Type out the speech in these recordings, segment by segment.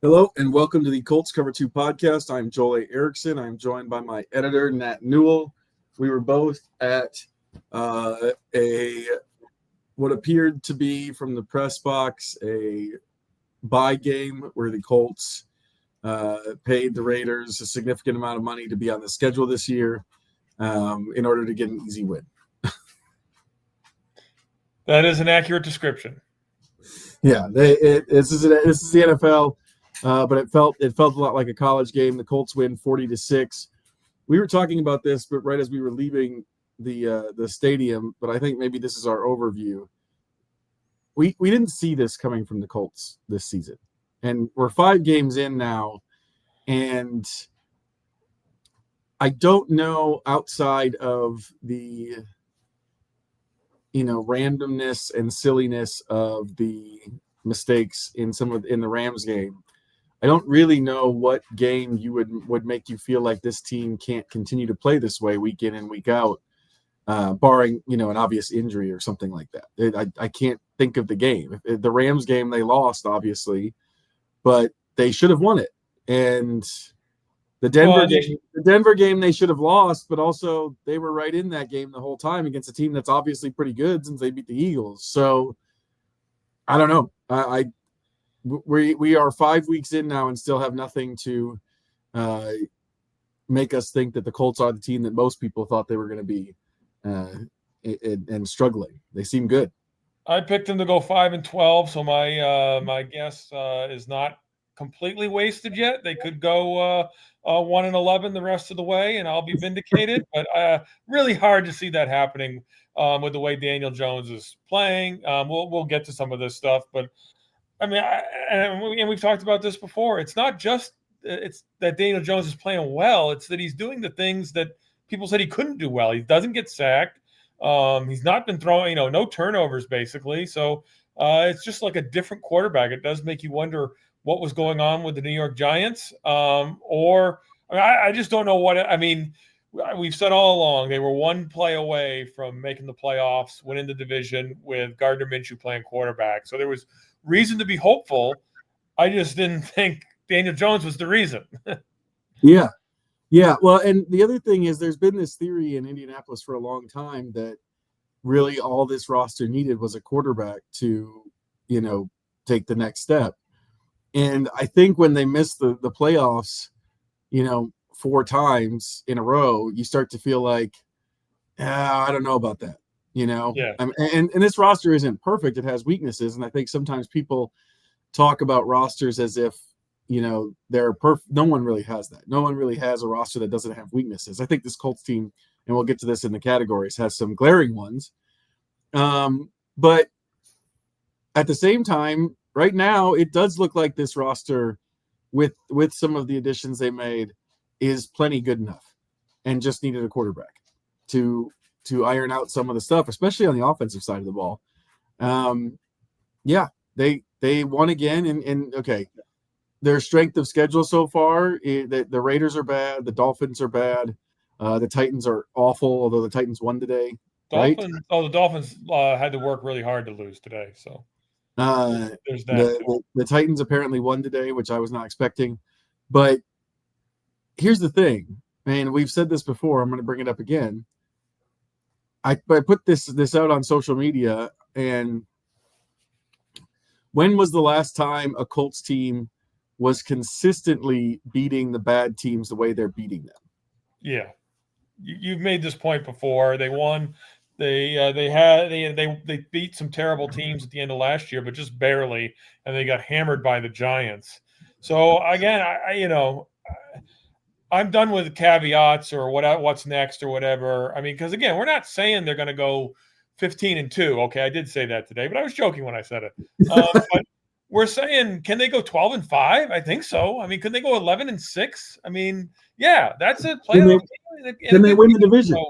Hello and welcome to the Colts Cover-2 Podcast. I'm Joel A. Erickson. I'm joined by my editor, Nat Newell. We were both at a what appeared to be from the press box a bye game where the Colts paid the Raiders a significant amount of money to be on the schedule this year in order to get an easy win. That is an accurate description. Yeah, this is the NFL. But it felt a lot like a college game. The Colts win 40-6. We were talking about this, but right as we were leaving the stadium, but I think maybe this is our overview. We didn't see this coming from the Colts this season, and we're 5 games in now, and I don't know outside of the randomness and silliness of the mistakes in the Rams game. I don't really know what game you would make you feel like this team can't continue to play this way week in and week out, barring an obvious injury or something like that. I can't think of the game. The Rams game they lost, obviously, but they should have won it. And the Denver game they should have lost, but also they were right in that game the whole time against a team that's obviously pretty good since they beat the Eagles. So I don't know. We are 5 weeks in now and still have nothing to make us think that the Colts are the team that most people thought they were going to be and struggling. They seem good. I picked them to go 5-12, so my guess is not completely wasted yet. They could go 1-11 the rest of the way, and I'll be vindicated. But really hard to see that happening with the way Daniel Jones is playing. We'll get to some of this stuff, but I mean, and we've talked about this before. It's not just it's that Daniel Jones is playing well. It's that he's doing the things that people said he couldn't do well. He doesn't get sacked. He's not been throwing, no turnovers basically. So it's just like a different quarterback. It does make you wonder what was going on with the New York Giants. I just don't know what. I mean, we've said all along they were one play away from making the playoffs, winning the division with Gardner Minshew playing quarterback. So there was reason to be hopeful. I just didn't think Daniel Jones was the reason. Yeah. Well, and the other thing is there's been this theory in Indianapolis for a long time that really all this roster needed was a quarterback to, take the next step. And I think when they missed the playoffs, 4 times in a row, you start to feel like, I don't know about that. Yeah. And this roster isn't perfect. It has weaknesses. And I think sometimes people talk about rosters as if, they're perfect. No one really has that. No one really has a roster that doesn't have weaknesses. I think this Colts team, and we'll get to this in the categories, has some glaring ones. But at the same time, right now, it does look like this roster with some of the additions they made is plenty good enough and just needed a quarterback to iron out some of the stuff, especially on the offensive side of the ball. They won again, and okay, their strength of schedule so far, the Raiders are bad, the Dolphins are bad, the Titans are awful, although the Titans won today. The Dolphins had to work really hard to lose today, so there's that. The Titans apparently won today, which I was not expecting. But here's the thing, and we've said this before, I'm going to bring it up again. I put this out on social media, and when was the last time a Colts team was consistently beating the bad teams the way they're beating them? Yeah, you've made this point before. They won. They beat some terrible teams at the end of last year, but just barely, and they got hammered by the Giants. So again, I'm done with caveats or what's next or whatever. I mean, because again, we're not saying they're going to go 15-2. Okay, I did say that today, but I was joking when I said it. But we're saying, can they go 12-5? I think so. I mean, could they go 11-6? I mean, yeah, that's a playoff. Can they win the division?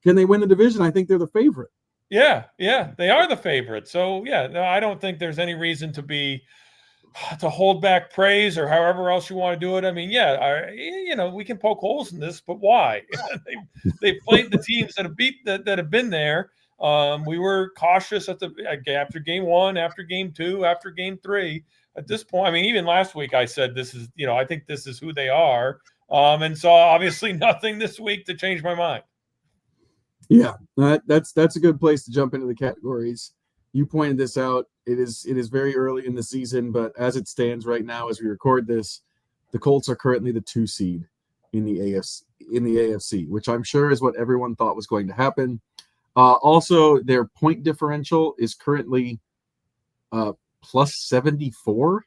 Can they win the division? I think they're the favorite. Yeah, they are the favorite. So yeah, no, I don't think there's any reason to hold back praise or however else you want to do it. I mean, we can poke holes in this, but why? They've played the teams that have been there. We were cautious after game 1, after game 2, after game 3. At this point, I mean, even last week I said this is, I think this is who they are. And so obviously nothing this week to change my mind. Yeah, that's a good place to jump into the categories. You pointed this out. It is very early in the season, but as it stands right now, as we record this, the Colts are currently the 2 seed in the AFC, which I'm sure is what everyone thought was going to happen. Also, their point differential is currently plus 74,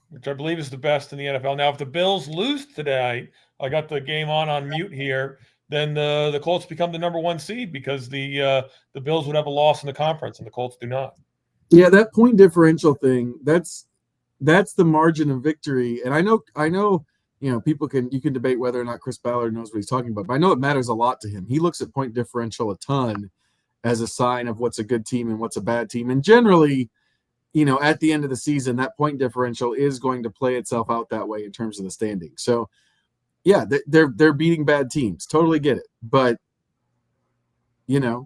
which I believe is the best in the NFL. Now, if the Bills lose today, I got the game on mute here, then the Colts become the number 1 seed because the Bills would have a loss in the conference and the Colts do not. Yeah, that point differential thing, that's the margin of victory. And I know, you can debate whether or not Chris Ballard knows what he's talking about, but I know it matters a lot to him. He looks at point differential a ton as a sign of what's a good team and what's a bad team. And generally, at the end of the season, that point differential is going to play itself out that way in terms of the standing. So, yeah, they're beating bad teams. Totally get it, but they're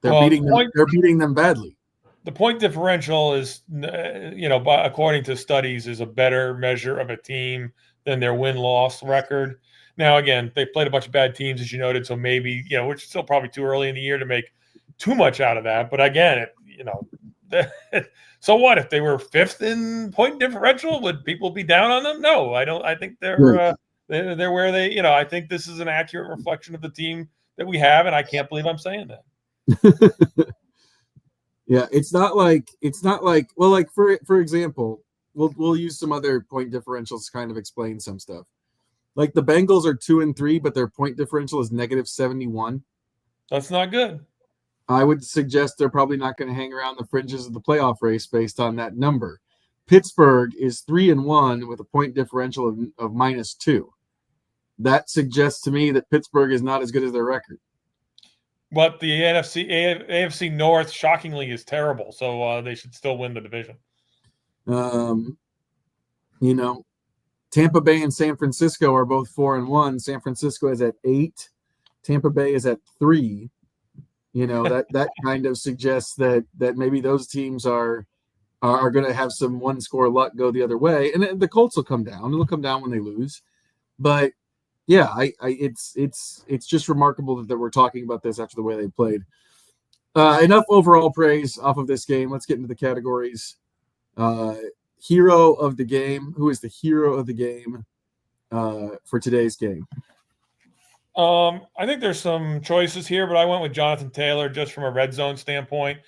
beating them badly. The point differential is, according to studies, is a better measure of a team than their win-loss record. Now, again, they played a bunch of bad teams, as you noted, so maybe, which is still probably too early in the year to make too much out of that. But again, so what if they were 5th in point differential? Would people be down on them? No, I don't. I think they're where they. I think this is an accurate reflection of the team that we have, and I can't believe I'm saying that. Yeah, it's not like well, like for example, we'll use some other point differentials to kind of explain some stuff. Like the Bengals are 2-3, but their point differential is negative 71. That's not good. I would suggest they're probably not going to hang around the fringes of the playoff race based on that number. Pittsburgh is 3-1 with a point differential of -2. That suggests to me that Pittsburgh is not as good as their record. But the AFC North, shockingly, is terrible. So they should still win the division. Tampa Bay and San Francisco are both 4-1. San Francisco is at 8. Tampa Bay is at 3. That kind of suggests that maybe those teams are going to have some one-score luck go the other way, and the Colts will come down. It'll come down when they lose, but yeah, it's just remarkable that we're talking about this after the way they played. Enough overall praise off of this game. Let's get into the categories. Hero of the game. Who is the hero of the game for today's game? I think there's some choices here, but I went with Jonathan Taylor just from a red zone standpoint.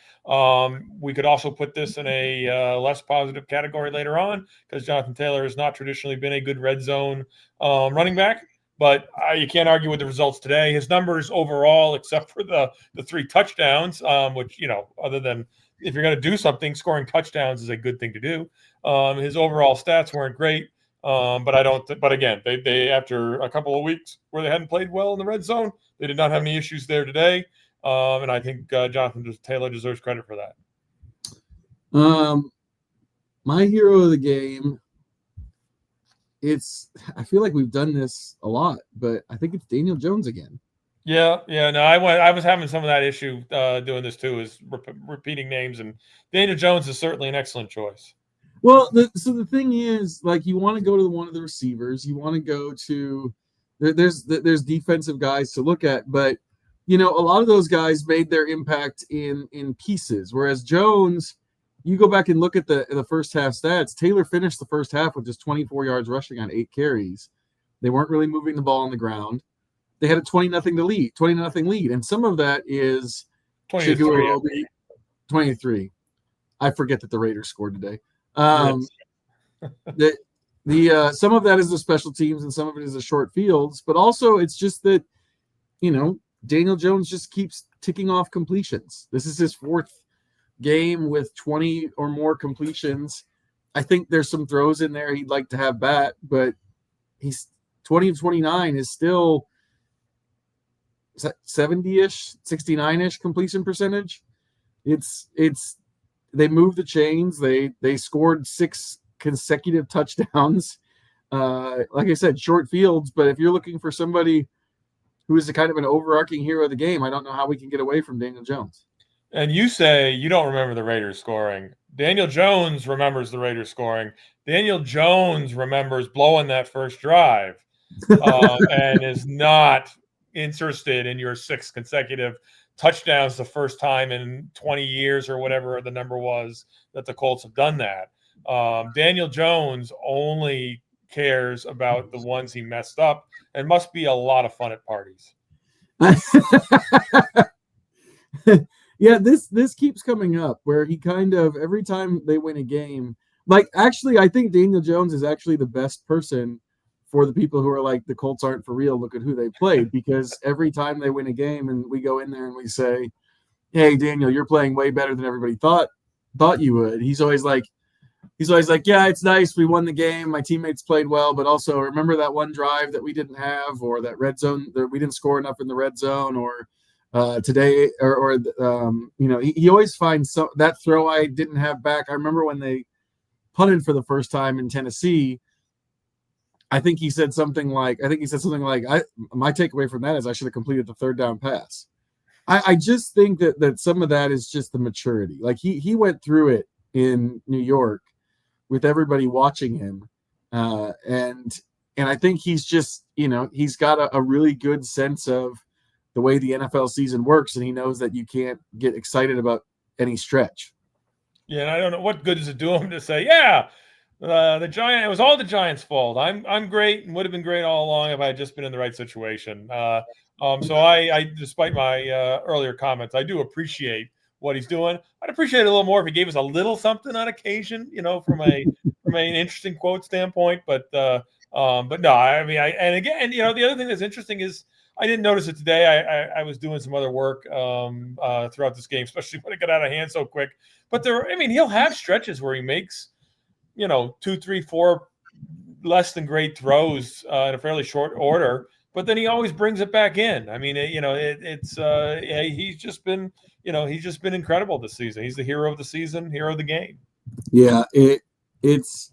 We could also put this in a less positive category later on because Jonathan Taylor has not traditionally been a good red zone running back. But you can't argue with the results today. His numbers overall, except for the 3 touchdowns, which, other than if you're going to do something, scoring touchdowns is a good thing to do. His overall stats weren't great. But again, they after a couple of weeks where they hadn't played well in the red zone, they did not have any issues there today. And I think Jonathan Taylor deserves credit for that. My hero of the game, I feel like we've done this a lot, but I think it's Daniel Jones again. Yeah. No, I was having some of that issue doing this too, is repeating names, and Daniel Jones is certainly an excellent choice. Well, so the thing is, like, you want to go to one of the receivers, you want to go to there's defensive guys to look at, but a lot of those guys made their impact in pieces, whereas Jones, you go back and look at the first half stats. Taylor finished the first half with just 24 yards rushing on 8 carries. They weren't really moving the ball on the ground. They had a 20-0 lead, and some of that is 23. I forget that the Raiders scored today. Some of that is the special teams, and some of it is the short fields. But also, it's just that Daniel Jones just keeps ticking off completions. This is his 4th game with 20 or more completions. I think there's some throws in there he'd like to have back, but he's 20 of 29 is still 70-ish, 69-ish completion percentage. It's they moved the chains. They scored 6 consecutive touchdowns. Like I said, short fields, but if you're looking for somebody who is a kind of an overarching hero of the game, I don't know how we can get away from Daniel Jones. And you say you don't remember the Raiders scoring. Daniel Jones remembers the Raiders scoring. Daniel Jones remembers blowing that first drive and is not interested in your 6 consecutive touchdowns the first time in 20 years or whatever the number was that the Colts have done that. Daniel Jones only cares about the ones he messed up and must be a lot of fun at parties. Yeah, this keeps coming up where he kind of every time they win a game, like actually I think Daniel Jones is actually the best person for the people who are like the Colts aren't for real, look at who they played, because every time they win a game and we go in there and we say, hey Daniel, you're playing way better than everybody thought you would, he's always like, yeah, it's nice we won the game, my teammates played well, but also remember that one drive that we didn't have, or that red zone that we didn't score enough in the red zone, or today, or he always finds that throw I didn't have back. I remember when they punted for the first time in Tennessee, I think he said something like, my takeaway from that is I should have completed the third down pass. I just think that some of that is just the maturity. Like he went through it in New York with everybody watching him. And I think he's just, he's got a really good sense of the way the NFL season works, and he knows that you can't get excited about any stretch. Yeah, and I don't know what good does it do him to say, yeah, the Giant, it was all the Giants' fault. I'm great and would have been great all along if I had just been in the right situation. So I despite my earlier comments, I do appreciate what he's doing. I'd appreciate it a little more if he gave us a little something on occasion, from an interesting quote standpoint. But no, I mean, and again, the other thing that's interesting is I didn't notice it today. I was doing some other work throughout this game, especially when it got out of hand so quick. But he'll have stretches where he makes, 2, 3, 4 less than great throws in a fairly short order. But then he always brings it back in. I mean, he's just been incredible this season. He's the hero of the season, hero of the game. Yeah, it's.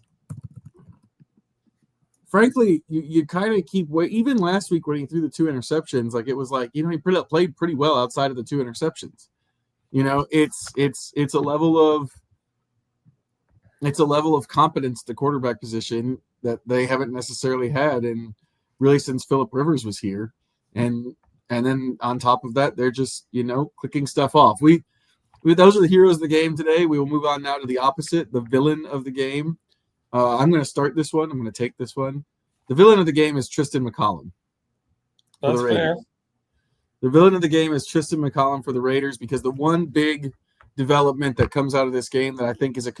Frankly, you kind of keep even last week when he threw the 2 interceptions, like it was like, he played pretty well outside of the 2 interceptions. It's a level of competence at the quarterback position that they haven't necessarily had in really since Phillip Rivers was here. And then on top of that, they're just, clicking stuff off. Those are the heroes of the game today. We will move on now to the opposite, the villain of the game. I'm going to start this one. I'm going to take this one. The villain of the game is Tristan McCollum. That's fair. The villain of the game is Tristan McCollum for the Raiders, because the one big development that comes out of this game that I think is a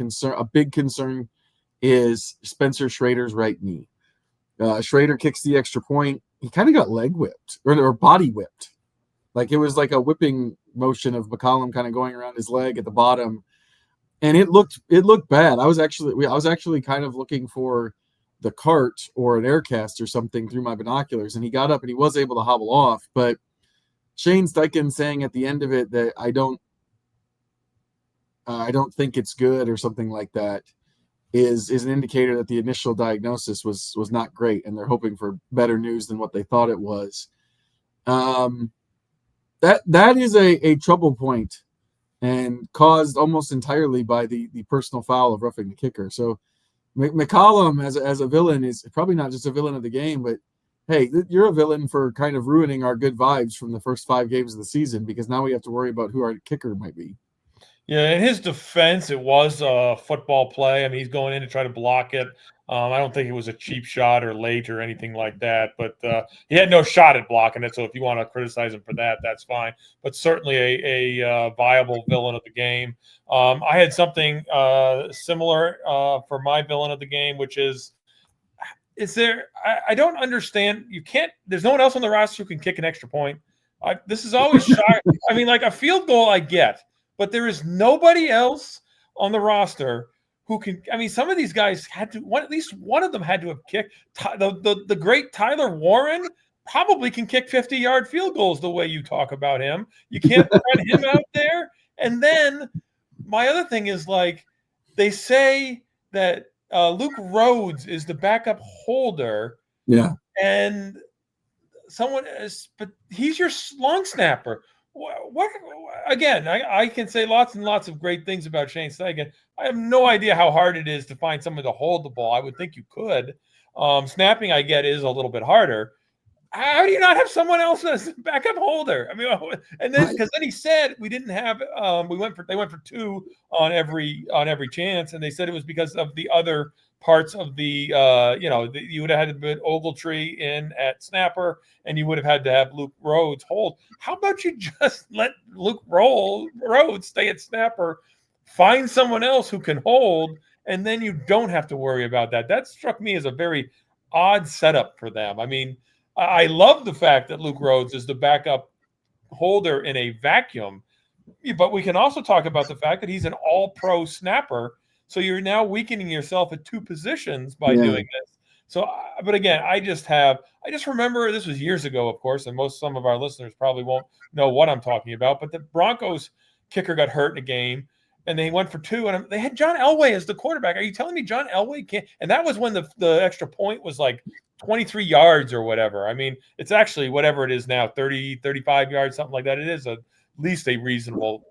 big concern, is Spencer Schrader's right knee. Schrader kicks the extra point. He kind of got leg whipped or body whipped. Like it was like a whipping motion of McCollum kind of going around his leg at the bottom. And it looked bad. I was actually kind of looking for the cart or an air cast or something through my binoculars, and he got up and he was able to hobble off. But Shane Steichen saying at the end of it that I don't think it's good or something like that is an indicator that the initial diagnosis was not great, and they're hoping for better news than what they thought it was. That is a trouble point, and caused almost entirely by the personal foul of roughing the kicker. So McCollum as a villain is probably not just a villain of the game, but hey, you're a villain for kind of ruining our good vibes from the first 5 games of the season, because now we have to worry about who our kicker might be. Yeah, in his defense, it was a football play. I mean, he's going in to try to block it. I don't think it was a cheap shot or late or anything like that, but he had no shot at blocking it. So if you want to criticize him for that, that's fine. But certainly a viable villain of the game. I had something similar for my villain of the game, which is there? I don't understand. You can't. There's no one else on the roster who can kick an extra point. This is always shy. I mean, like a field goal, I get. But there is nobody else on the roster who can. I mean, some of these guys had to. At least one of them had to have kicked. The great Tyler Warren probably can kick 50-yard field goals the way you talk about him. You can't run him out there. And then my other thing is, like, they say that Luke Rhodes is the backup holder. Yeah. And someone is, but he's your long snapper. What again? I can say lots and lots of great things about Shane Steichen. I have no idea how hard it is to find someone to hold the ball. I would think you could. Snapping, I get, is a little bit harder. How do you not have someone else as a backup holder? I mean, and then because then he said we didn't have. They went for two on every chance, and they said it was because of the other parts of the. You would have had to put Ogletree in at snapper, and you would have had to have Luke Rhodes hold. How about you just let Luke Rhodes stay at snapper, find someone else who can hold, and then you don't have to worry about that. That struck me as a very odd setup for them. I mean. I love the fact that Luke Rhodes is the backup holder in a vacuum, but we can also talk about the fact that he's an all-pro snapper. So you're now weakening yourself at two positions by doing this. So, but again, I just remember this was years ago, of course, and some of our listeners probably won't know what I'm talking about. But the Broncos kicker got hurt in a game, and they went for two, and they had John Elway as the quarterback. Are you telling me John Elway can't? And that was when the extra point was like 23 yards or whatever. I mean, it's actually whatever it is now, 30, 35 yards, something like that. It is at least a reasonable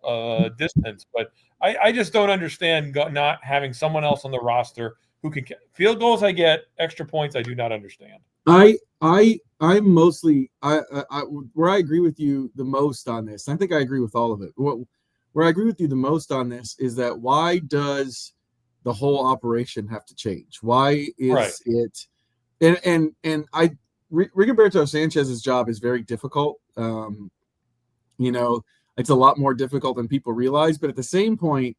distance. But I just don't understand not having someone else on the roster who can field goals. I get extra points. I do not understand. I'm mostly where I agree with you the most on this. I think I agree with all of it. Where I agree with you the most on this is that why does the whole operation have to change? Why is it? And Rigoberto Sanchez's job is very difficult. It's a lot more difficult than people realize. But at the same point,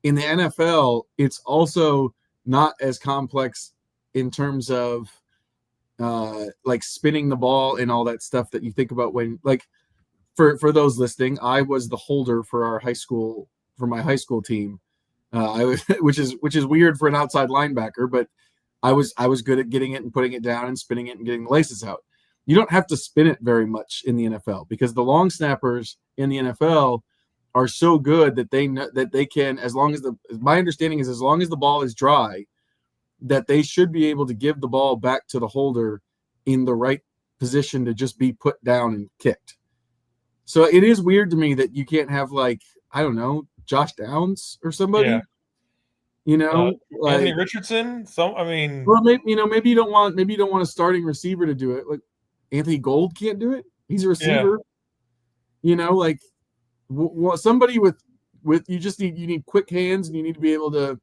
in the NFL, it's also not as complex in terms of like spinning the ball and all that stuff that you think about when, like, for those listening, I was the holder for my high school team. Which is weird for an outside linebacker, but I was good at getting it and putting it down and spinning it and getting the laces out. You don't have to spin it very much in the NFL because the long snappers in the NFL are so good that they know that they can, my understanding is as long as the ball is dry, that they should be able to give the ball back to the holder in the right position to just be put down and kicked. So it is weird to me that you can't have, like, I don't know, Josh Downs or somebody. Yeah. Like Anthony Richardson. Well, maybe you don't want a starting receiver to do it. Like Anthony Gold can't do it. He's a receiver. Yeah. Somebody with you need quick hands and you need to be able to,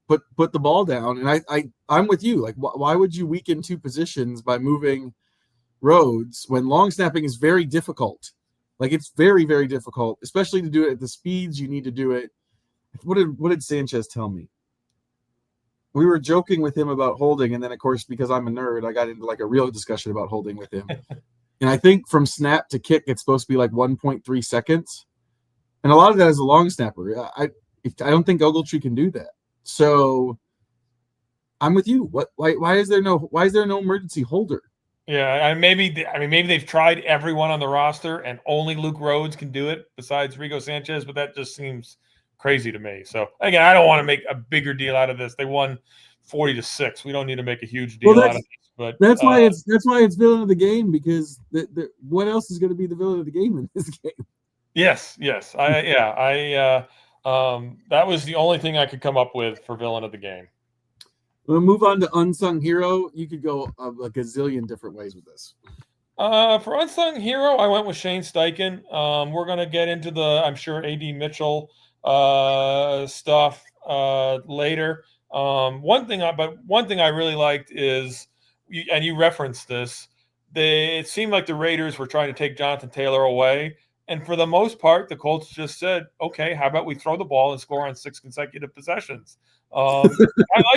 put the ball down. And I'm with you. Like, why would you weaken two positions by moving Rhodes when long snapping is very difficult? Like, it's very, very difficult, especially to do it at the speeds you need to do it. What did Sanchez tell me? We were joking with him about holding, and then, of course, because I'm a nerd, I got into like a real discussion about holding with him. And I think from snap to kick, it's supposed to be like 1.3 seconds. And a lot of that is a long snapper. I don't think Ogletree can do that. So I'm with you. Why is there no emergency holder? Yeah, and maybe they've tried everyone on the roster, and only Luke Rhodes can do it besides Rigo Sanchez. But that just seems crazy to me. So again, I don't want to make a bigger deal out of this. They won 40-6. We don't need to make a huge deal out of this. But that's why it's villain of the game, because what else is going to be the villain of the game in this game? Yes. That was the only thing I could come up with for villain of the game. We'll move on to unsung hero. You could go a gazillion different ways with this. For unsung hero, I went with Shane Steichen. We're going to get into the, I'm sure, AD Mitchell stuff later. One thing I really liked is, and you referenced this, it seemed like the Raiders were trying to take Jonathan Taylor away. And for the most part, the Colts just said, okay, how about we throw the ball and score on 6 consecutive possessions? I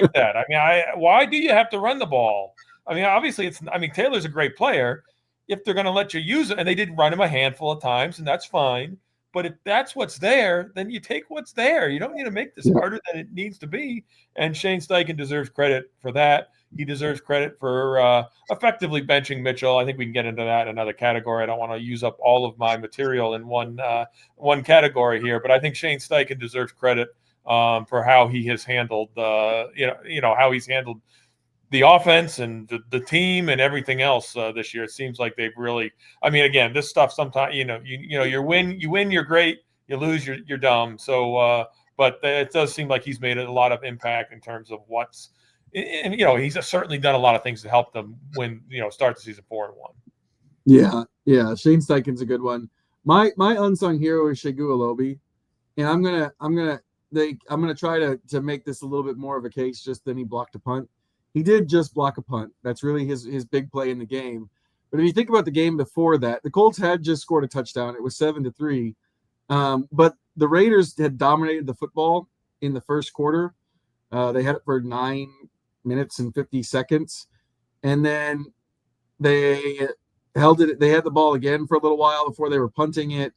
like that. I mean, why do you have to run the ball? I mean, obviously Taylor's a great player. If they're going to let you use it, and they did run him a handful of times, and that's fine. But if that's what's there, then you take what's there. You don't need to make this harder than it needs to be. And Shane Steichen deserves credit for that. He deserves credit for effectively benching Mitchell. I think we can get into that in another category. I don't want to use up all of my material in one category here, but I think Shane Steichen deserves credit for how he has handled how he's handled the offense and the team and everything else this year. It seems like they've really. I mean, again, this stuff sometimes you win, you're great. You lose, you're dumb. So, but it does seem like he's made a lot of impact in terms of what's. And he's certainly done a lot of things to help them win. Start the season 4-1. Yeah. Shane Steichen's a good one. My unsung hero is Shegu Alobi, and I'm gonna try to make this a little bit more of a case just than he blocked a punt. He did just block a punt. That's really his big play in the game. But if you think about the game before that, the Colts had just scored a touchdown. It was 7-3. But the Raiders had dominated the football in the first quarter. They had it for 9 minutes and 50 seconds. And then they held it. They had the ball again for a little while before they were punting it.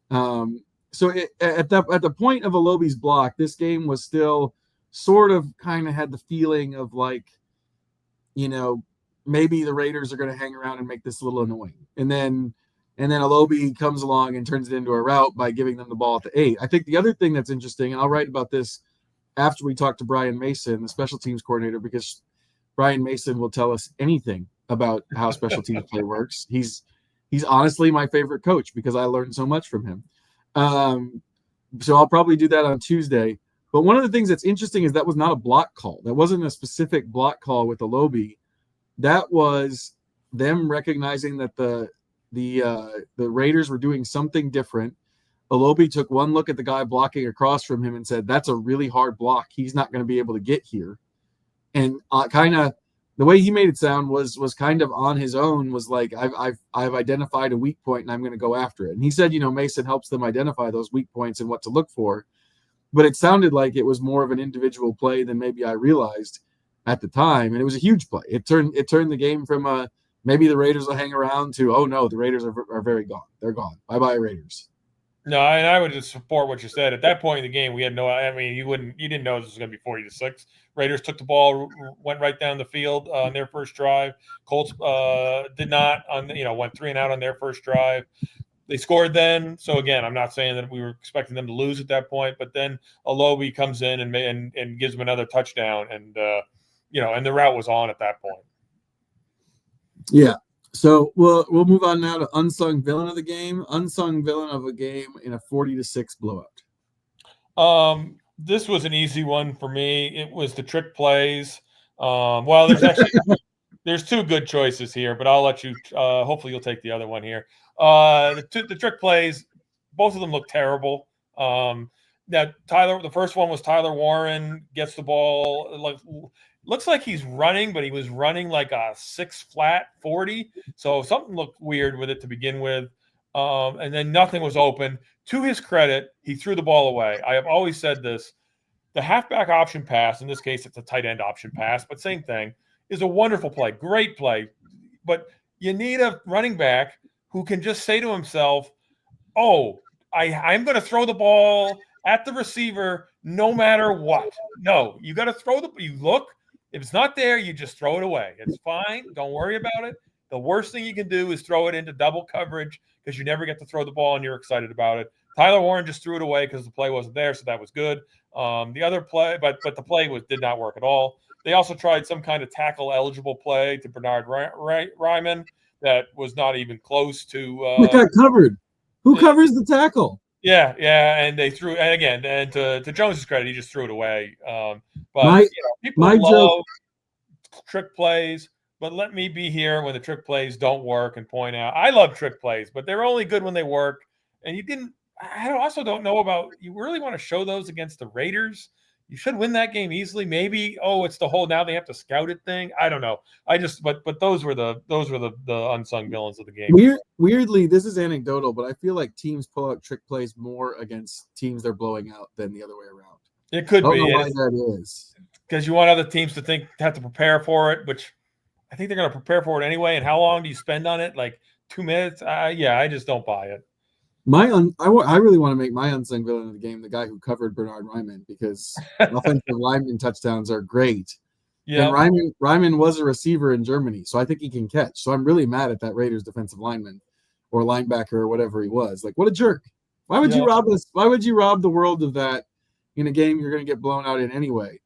So at the point of Alobi's block, this game was still sort of kind of had the feeling of like, maybe the Raiders are going to hang around and make this a little annoying. And then Alobi comes along and turns it into a rout by giving them the ball at the 8. I think the other thing that's interesting, and I'll write about this after we talk to Brian Mason, the special teams coordinator, because Brian Mason will tell us anything about how special teams play works. He's honestly my favorite coach because I learned so much from him. So I'll probably do that on Tuesday. But one of the things that's interesting is that was not a block call. That wasn't a specific block call with Alobi. That was them recognizing that the Raiders were doing something different. Alobi took one look at the guy blocking across from him and said, "That's a really hard block. He's not going to be able to get here." And kind of the way he made it sound was kind of on his own. Was like, I've identified a weak point and I'm going to go after it. And he said, Mason helps them identify those weak points and what to look for. But it sounded like it was more of an individual play than maybe I realized at the time. And it was a huge play. It turned the game from maybe the Raiders will hang around to, oh no, the Raiders are very gone. They're gone. Bye-bye Raiders. No, and I would just support what you said. At that point in the game, we had you didn't know this was going to be 40-6. Raiders took the ball, went right down the field on their first drive. Colts did not went 3 and out on their first drive. They scored then. So again, I'm not saying that we were expecting them to lose at that point, but then Alobi comes in and gives them another touchdown, and and the route was on at that point. Yeah. So we'll move on now to unsung villain of the game. Unsung villain of a game in a 40-6 blowout. This was an easy one for me. It was the trick plays. Well, there's 2 good choices here, but I'll let you. Hopefully, you'll take the other one here. The trick plays, both of them look terrible. Now the first one was Tyler Warren gets the ball, looks like he's running, but he was running like a 6-flat 40. So something looked weird with it to begin with. And then nothing was open. To his credit, he threw the ball away. I have always said this. The halfback option pass, in this case, it's a tight end option pass, but same thing, is a wonderful play. Great play. But you need a running back who can just say to himself, oh, I'm going to throw the ball at the receiver no matter what. No, you got to you look. If it's not there, you just throw it away. It's fine. Don't worry about it. The worst thing you can do is throw it into double coverage because you never get to throw the ball and you're excited about it. Tyler Warren just threw it away because the play wasn't there, so that was good. The other play, but the play did not work at all. They also tried some kind of tackle-eligible play to Bernard Ryman that was not even close to. It got covered. Who covers the tackle? Yeah, and they threw, and again, and to Jones's credit, he just threw it away. But people love trick plays, but let me be here when the trick plays don't work and point out. I love trick plays, but they're only good when they work. And I also don't know about, you really want to show those against the Raiders? You should win that game easily. Maybe, it's the whole now they have to scout it thing. I don't know. But those were the unsung villains of the game. Weirdly, this is anecdotal, but I feel like teams pull out trick plays more against teams they're blowing out than the other way around. It could be. I don't know why that is. Because you want other teams to have to prepare for it, which I think they're going to prepare for it anyway. And how long do you spend on it? Like 2 minutes? I just don't buy it. I really want to make my unsung villain of the game the guy who covered Bernard Ryman, because offensive lineman touchdowns are great. Yeah, and Ryman was a receiver in Germany, so I think he can catch. So I'm really mad at that Raiders defensive lineman or linebacker or whatever he was. Like, what a jerk! Why would you rob this? Why would you rob the world of that in a game you're going to get blown out in anyway?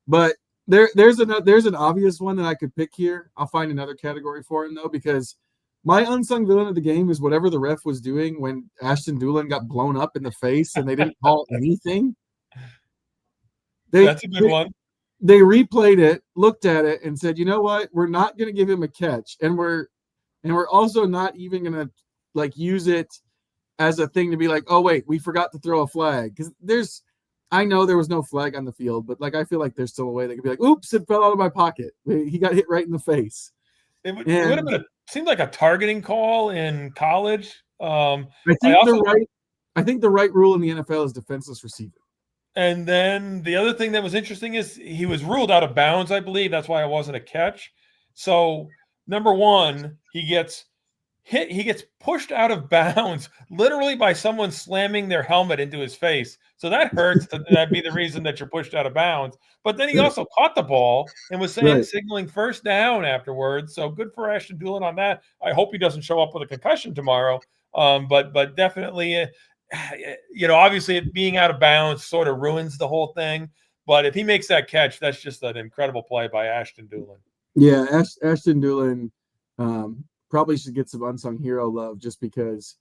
But There's an obvious one that I could pick here. I'll find another category for him though, because my unsung villain of the game is whatever the ref was doing when Ashton Dulin got blown up in the face and they didn't call anything. That's a good one. They replayed it, looked at it, and said, "You know what? We're not going to give him a catch, and we're also not even going to like use it as a thing to be like, oh wait, we forgot to throw a flag." Because I know there was no flag on the field, but like I feel like there's still a way they could be like, "Oops, it fell out of my pocket. He got hit right in the face." It would have been seemed like a targeting call in college. I think the right rule in the NFL is defenseless receiver. And then the other thing that was interesting is he was ruled out of bounds, I believe. That's why it wasn't a catch. So, number one, he gets hit. He gets pushed out of bounds literally by someone slamming their helmet into his face. So that hurts. That'd be the reason that you're pushed out of bounds. But then he also caught the ball and was signaling first down afterwards. So good for Ashton Dulin on that. I hope he doesn't show up with a concussion tomorrow. But definitely. Obviously it being out of bounds sort of ruins the whole thing. But if he makes that catch, that's just an incredible play by Ashton Dulin. Yeah, Ashton Dulin probably should get some unsung hero love just because,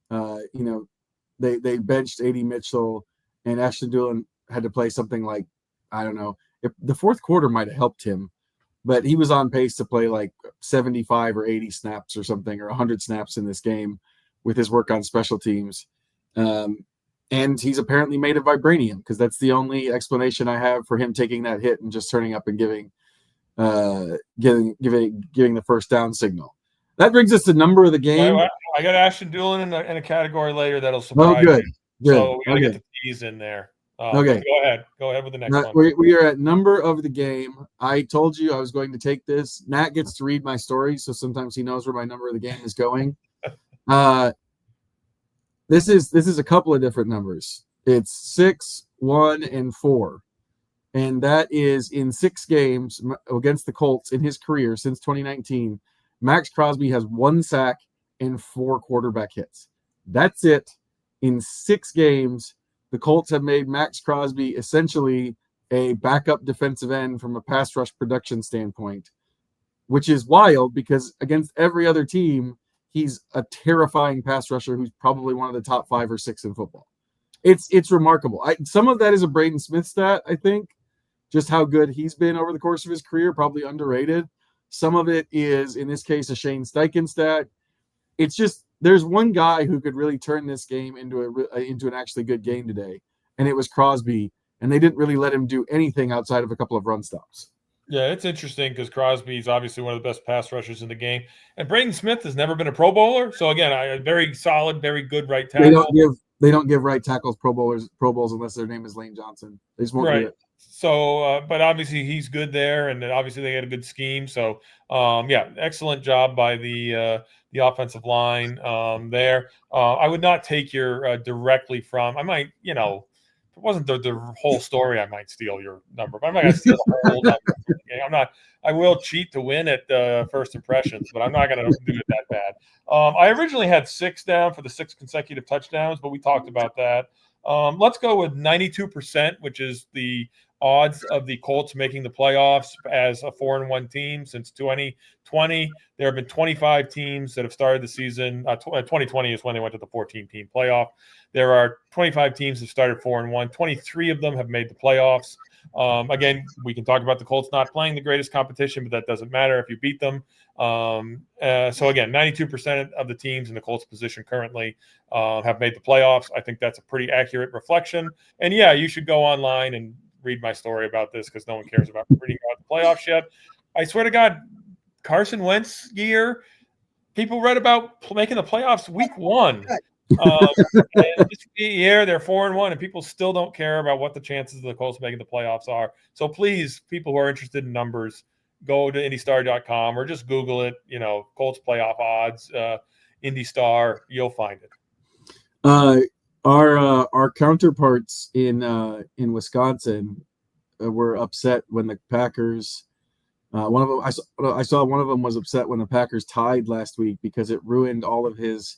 they benched A.D. Mitchell and Ashton Dulin had to play something like, I don't know, if the fourth quarter might have helped him, but he was on pace to play like 75 or 80 snaps or something, or 100 snaps in this game with his work on special teams. And he's apparently made of vibranium, because that's the only explanation I have for him taking that hit and just turning up and giving the first down signal. That brings us to number of the game. I got Ashton Dulin in a category later that'll surprise you. Good. So we got to get the T's in there. Okay. Go ahead with the next one. We are at number of the game. I told you I was going to take this. Nat gets to read my story, so sometimes he knows where my number of the game is going. This is a couple of different numbers. It's 6, 1, and 4. And that is in 6 games against the Colts in his career since 2019. Max Crosby has 1 sack and 4 quarterback hits. That's it. In 6 games, the Colts have made Max Crosby essentially a backup defensive end from a pass rush production standpoint, which is wild because against every other team, he's a terrifying pass rusher who's probably one of the top 5 or 6 in football. It's remarkable. Some of that is a Braden Smith stat, I think, just how good he's been over the course of his career, probably underrated. Some of it is, in this case, a Shane Steichen stat. It's just there's one guy who could really turn this game into an actually good game today, and it was Crosby, and they didn't really let him do anything outside of a couple of run stops. Yeah, it's interesting because Crosby is obviously one of the best pass rushers in the game, and Braden Smith has never been a Pro Bowler. So again, a very solid, very good right tackle. They don't give right tackles Pro Bowls unless their name is Lane Johnson. They just won't do it. So, but obviously he's good there, and obviously they had a good scheme. So, excellent job by the offensive line there. I would not take your directly from. I might, if it wasn't the whole story, I might steal your number. But I'm not going to steal the whole number. I will cheat to win at first impressions, but I'm not going to do it that bad. I originally had 6 down for the 6 consecutive touchdowns, but we talked about that. Let's go with 92%, which is the odds of the Colts making the playoffs as a 4-1 team since 2020. There have been 25 teams that have started the season. 2020 is when they went to the 14-team playoff. There are 25 teams that started 4-1. 23 of them have made the playoffs. Again, we can talk about the Colts not playing the greatest competition, but that doesn't matter if you beat them. So again, 92% of the teams in the Colts position currently have made the playoffs. I think that's a pretty accurate reflection. And yeah, you should go online and read my story about this because no one cares about reading about the playoffs yet. I swear to God, Carson Wentz year, people read about making the playoffs week 1. And this year they're 4-1, and people still don't care about what the chances of the Colts making the playoffs are. So please, people who are interested in numbers, go to IndyStar.com or just Google it. Colts playoff odds, IndyStar. You'll find it. Our counterparts in Wisconsin were upset when the Packers. One of them, I saw one of them was upset when the Packers tied last week because it ruined all of his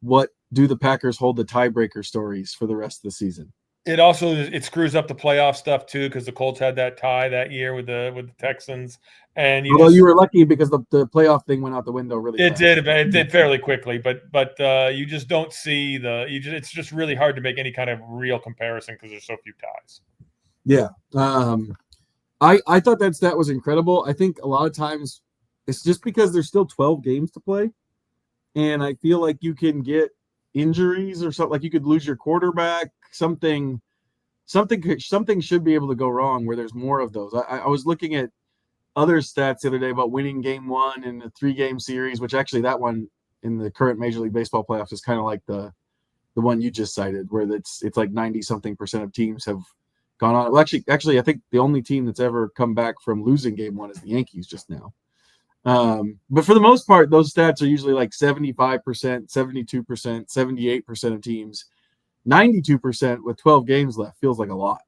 "what do the Packers hold the tiebreaker" stories for the rest of the season. It screws up the playoff stuff too, because the Colts had that tie that year with the Texans, and Although you were lucky because the playoff thing went out the window really fast. It did fairly quickly, but you just don't see it's just really hard to make any kind of real comparison because there's so few ties. Yeah. I thought that stat was incredible. I think a lot of times it's just because there's still 12 games to play, and I feel like you can get injuries or something, like you could lose your quarterback, something should be able to go wrong where there's more of those. I was looking at other stats the other day about winning game 1 in a 3-game series, which actually that one in the current Major League Baseball playoffs is kind of like the one you just cited, where it's like 90-something% of teams have gone on. Well, actually, I think the only team that's ever come back from losing game 1 is the Yankees just now. But for the most part, those stats are usually like 75%, 72%, 78% of teams. 92% with 12 games left feels like a lot.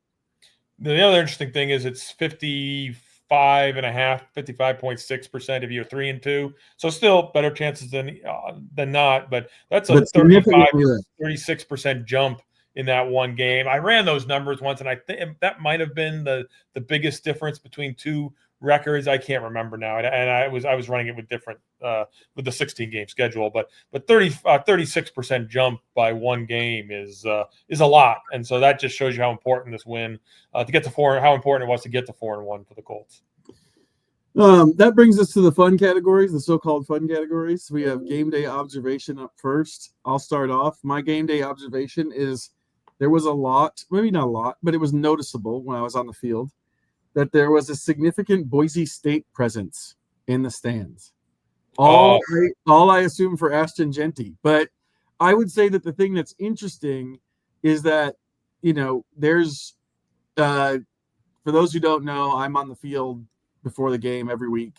The other interesting thing is it's 55.6% if you're 3-2. So still better chances than not, but that's a 36% jump in that one game. I ran those numbers once, and I think that might have been the biggest difference between two records. I can't remember now, and I was running it with different with the 16-game schedule, but 36% jump by one game is a lot, and so that just shows you how important this win to get to 4, how important it was to get to 4-1 for the Colts. That brings us to the fun categories, the so-called fun categories. We have game day observation up first. I'll start off. My game day observation is there was a lot, maybe not a lot, but it was noticeable when I was on the field that there was a significant Boise State presence in the stands. All I assume for Ashton Genty. But I would say that the thing that's interesting is that, there's for those who don't know, I'm on the field before the game every week.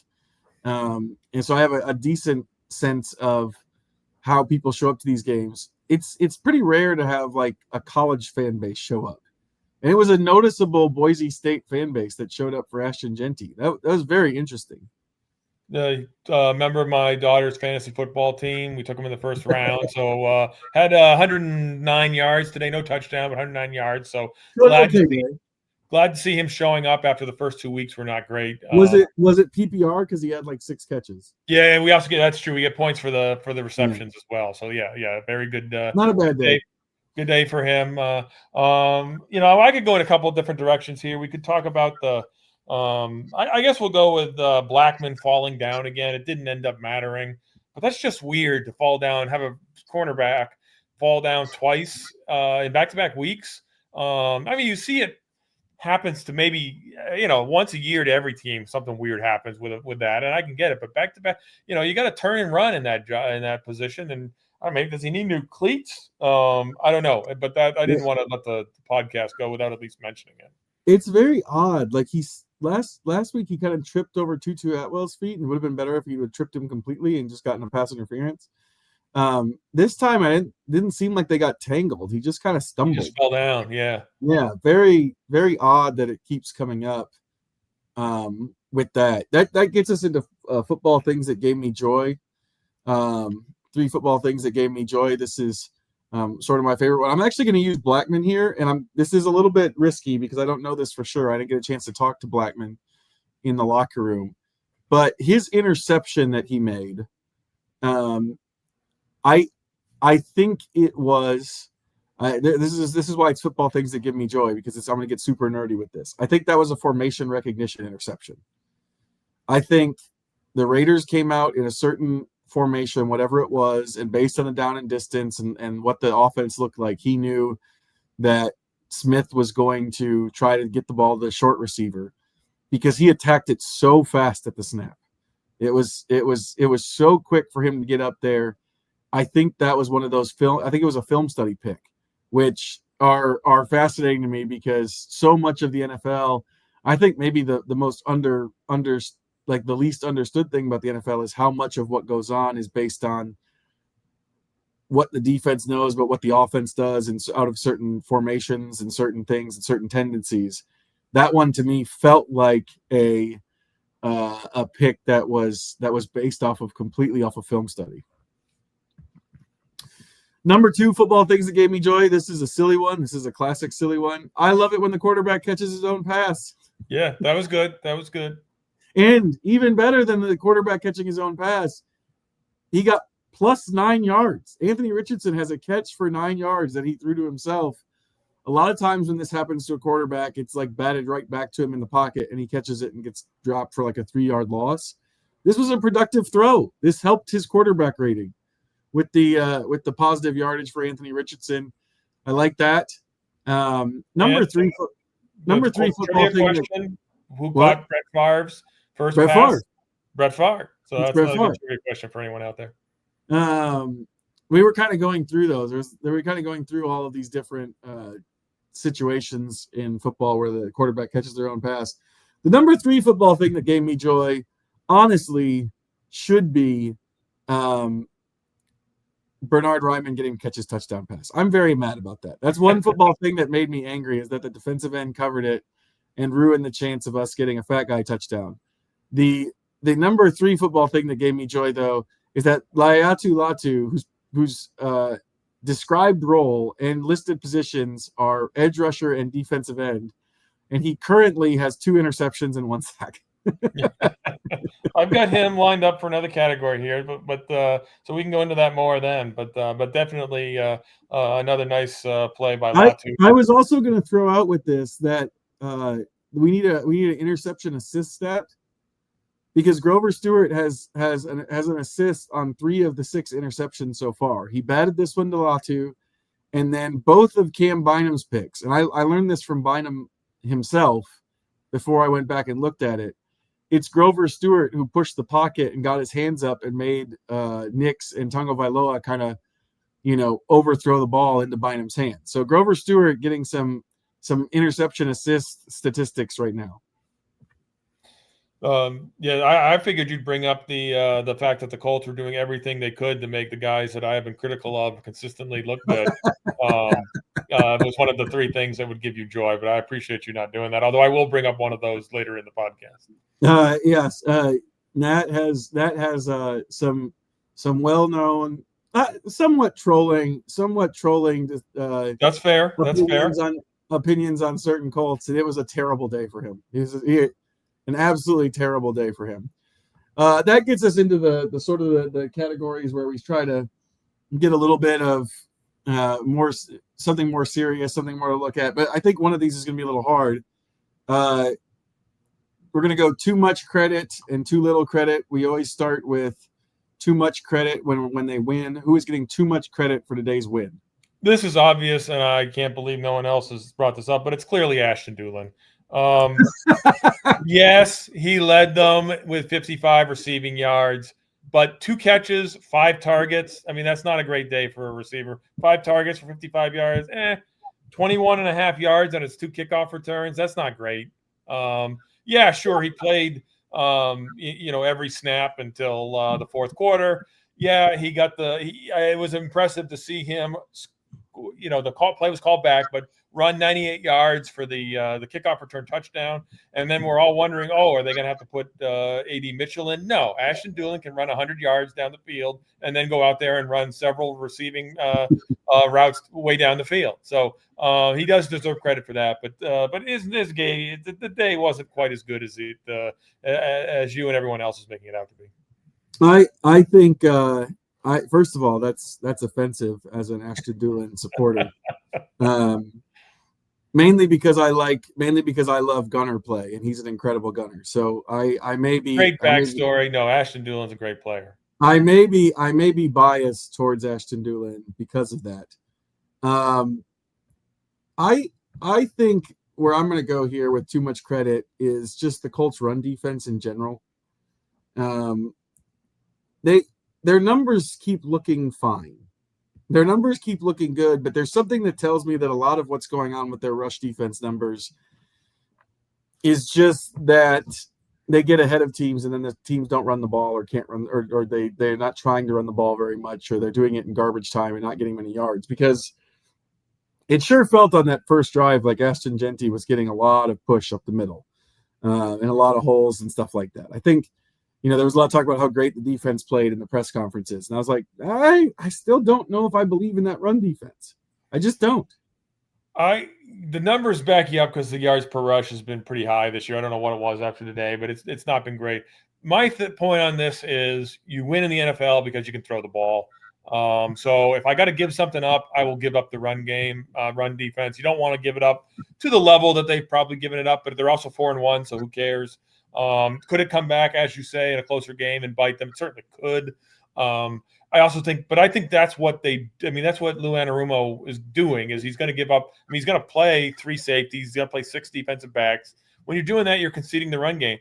And so I have a decent sense of how people show up to these games. It's pretty rare to have like a college fan base show up. And it was a noticeable Boise State fan base that showed up for Ashton Genty. That was very interesting. The member of my daughter's fantasy football team. We took him in the first round. So had 109 yards today, no touchdown, but 109 yards. So glad to see him showing up after the first 2 weeks were not great. Was it PPR because he had like 6 catches? Yeah, we also that's true. We get points for the receptions as well. So yeah, very good. Not a bad day. Good day for him. I could go in a couple of different directions here. We could talk about the. I guess we'll go with Blackman falling down again. It didn't end up mattering, but that's just weird to fall down, have a cornerback fall down twice in back-to-back weeks. You see it happens to maybe once a year to every team. Something weird happens with that, and I can get it. But back-to-back, you got to turn and run in that position, and I don't know, does he need new cleats? I don't know, but that I didn't want to let the podcast go without at least mentioning it. It's very odd. Like he's last week he kind of tripped over Tutu Atwell's feet, and it would have been better if he would have tripped him completely and just gotten a pass interference. This time I didn't seem like they got tangled. He just kind of stumbled. He just fell down. Yeah. Yeah. Very, very odd that it keeps coming up. With that gets us into football things that gave me joy. 3 football things that gave me joy. This is sort of my favorite one. I'm actually going to use Blackman here, and this is a little bit risky because I don't know this for sure. I didn't get a chance to talk to Blackman in the locker room, but his interception that he made, I think it was. This is why it's football things that give me joy, because I'm going to get super nerdy with this. I think that was a formation recognition interception. I think the Raiders came out in a certain formation, whatever it was, and based on the down and distance and what the offense looked like, he knew that Smith was going to try to get the ball to the short receiver because he attacked it so fast at the snap. It was so quick for him to get up there. I think that was one of those I think it was a film study pick, which are fascinating to me because so much of the NFL, I think maybe the most like the least understood thing about the NFL is how much of what goes on is based on what the defense knows, but what the offense does, and out of certain formations and certain things and certain tendencies. That one to me felt like a pick that was based completely off of film study. Number 2 football things that gave me joy. This is a silly one. This is a classic silly one. I love it when the quarterback catches his own pass. Yeah, that was good. That was good. And even better than the quarterback catching his own pass, he got plus 9 yards. Anthony Richardson has a catch for 9 yards that he threw to himself. A lot of times when this happens to a quarterback, it's like batted right back to him in the pocket and he catches it and gets dropped for like a 3-yard loss. This was a productive throw. This helped his quarterback rating with the positive yardage for Anthony Richardson. I like that. Number three football thing. Question, who got Brett Favre's first Brett pass? Favre. Brett Favre. So It's that's Brett another good question for anyone out there. We were kind of going through those. They were kind of going through all of these different situations in football where the quarterback catches their own pass. The number 3 football thing that gave me joy, honestly, should be Bernard Ryman getting catches touchdown pass. I'm very mad about that. That's one football thing that made me angry, is that the defensive end covered it and ruined the chance of us getting a fat guy touchdown. The number 3 football thing that gave me joy, though, is that Laiatu Latu, whose described role and listed positions are edge rusher and defensive end, and he currently has 2 interceptions and 1 sack. I've got him lined up for another category here, but so we can go into that more then. But definitely another nice play by Latu. I was also going to throw out with this that we need an interception assist stat, because Grover Stewart has an assist on 3 of the 6 interceptions so far. He batted this one to Latu, and then both of Cam Bynum's picks. And I learned this from Bynum himself before I went back and looked at it. It's Grover Stewart who pushed the pocket and got his hands up and made Nix and Tonga Vailoa kind of, overthrow the ball into Bynum's hands. So Grover Stewart getting some interception assist statistics right now. I figured you'd bring up the fact that the Colts were doing everything they could to make the guys that I have been critical of consistently look good. It was one of the 3 things that would give you joy, but I appreciate you not doing that. Although I will bring up one of those later in the podcast. Yes, Nat has some well-known, somewhat trolling. That's fair. Opinions on certain Colts, and it was a terrible day for him. An absolutely terrible day for him. That gets us into the sort of the categories where we try to get a little bit of something more serious, something more to look at. But I think one of these is going to be a little hard. We're going to go too much credit and too little credit. We always start with too much credit when they win. Who is getting too much credit for today's win? This is obvious, and I can't believe no one else has brought this up, but it's clearly Ashton Dulin. Yes, he led them with 55 receiving yards, but 2 catches, 5 targets. I mean, that's not a great day for a receiver. 5 targets for 55 yards, 21 and a half yards on his 2 kickoff returns. That's not great. Yeah, sure, he played, every snap until the fourth quarter. Yeah, he got it was impressive to see him. The play was called back, but run 98 yards for the kickoff return touchdown. And then we're all wondering, are they going to have to put A.D. Mitchell in? No, Ashton Dulin can run 100 yards down the field and then go out there and run several receiving routes way down the field. So he does deserve credit for that. But isn't this game? The day wasn't quite as good as as you and everyone else is making it out to be. I think. First of all, that's offensive as an Ashton Dulin supporter. Mainly because I love gunner play, and he's an incredible gunner. So I may be great backstory. No, Ashton Dulin's a great player. I may be biased towards Ashton Dulin because of that. I think where I'm going to go here with too much credit is just the Colts run defense in general. Their numbers keep looking fine. Their numbers keep looking good, but there's something that tells me that a lot of what's going on with their rush defense numbers is just that they get ahead of teams and then the teams don't run the ball or can't run, or they're not trying to run the ball very much, or they're doing it in garbage time and not getting many yards, because it sure felt on that first drive like Ashton Genty was getting a lot of push up the middle and a lot of holes and stuff like that. I think there was a lot of talk about how great the defense played in the press conferences. And I was like, I still don't know if I believe in that run defense. I just don't. The numbers back you up because the yards per rush has been pretty high this year. I don't know what it was after today, but it's not been great. My point on this is you win in the NFL because you can throw the ball. So if I got to give something up, I will give up the run game, run defense. You don't want to give it up to the level that they've probably given it up, but they're also 4-1, so who cares? Could it come back, as you say, in a closer game and bite them? It certainly could. I think that's what that's what Lou Anarumo is doing, is he's going to give up. He's going to play 3 safeties. He's going to play 6 defensive backs. When you're doing that, you're conceding the run game.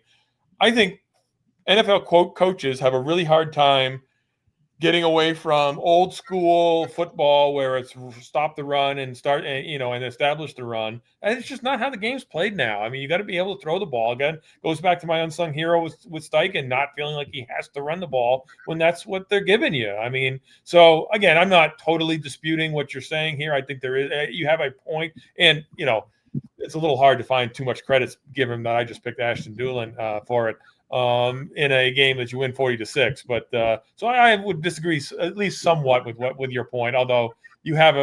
I think NFL coaches have a really hard time getting away from old school football where it's stop the run and start, and establish the run. And it's just not how the game's played now. I mean, you got to be able to throw the ball. Again, goes back to my unsung hero with Steichen not feeling like he has to run the ball when that's what they're giving you. I mean, so again, I'm not totally disputing what you're saying here. I think you have a point, and it's a little hard to find too much credit given that I just picked Ashton Doolin for it. In a game that you win 40-6, but so I would disagree at least somewhat with your point. Although you have